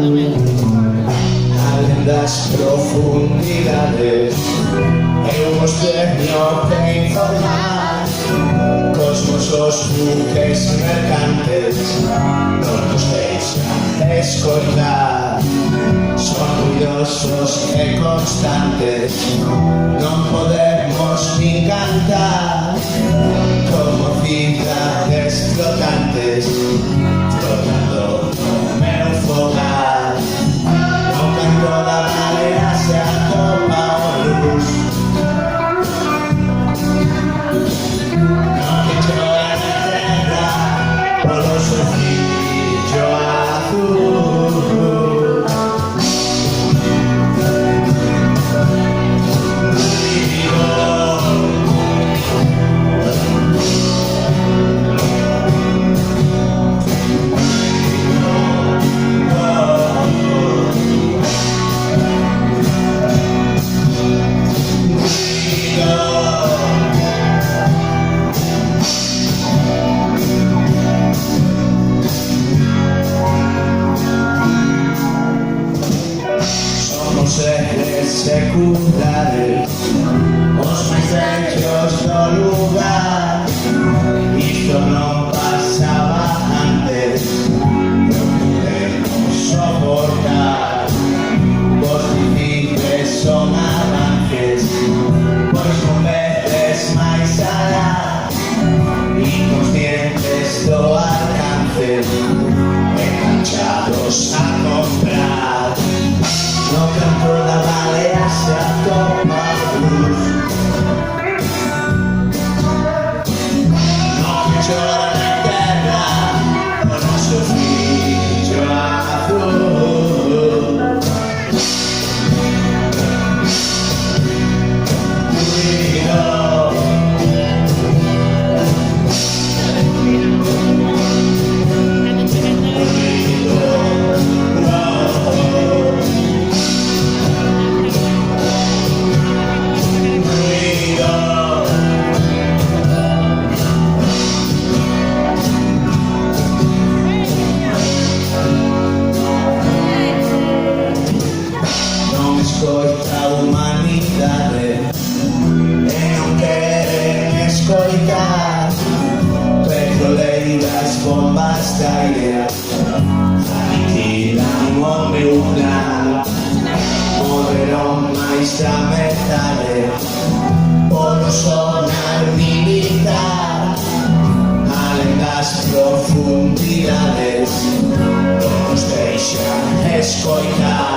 além das profundidades. Eu vos teño que informar cos vosos buques mercantes non nos deixan escoitar. Son ruidosos e constantes, non podemos nin cantar como cidades flotantes flotando no meu fogar. No canto da galera se atopa o luz, no que chora na terra polo sofillo azul. Seres seculares, os máis vellos do lugar. Isto non pasaba antes, non podemos soportar. Vos difíciles son avances, pois non vedes máis alá, inconscientes do alcance, enganchados a comprar. No canto da baleia se atopa a luz, no que chora na terra o noso fillo azul. Escoita a humanidade e non queren escoitar. Petroleiras, bombas de aire aniquilan o meu plan. Moveron máis da metade polo sonar militar, além das profundidades non nos deixan escoitar.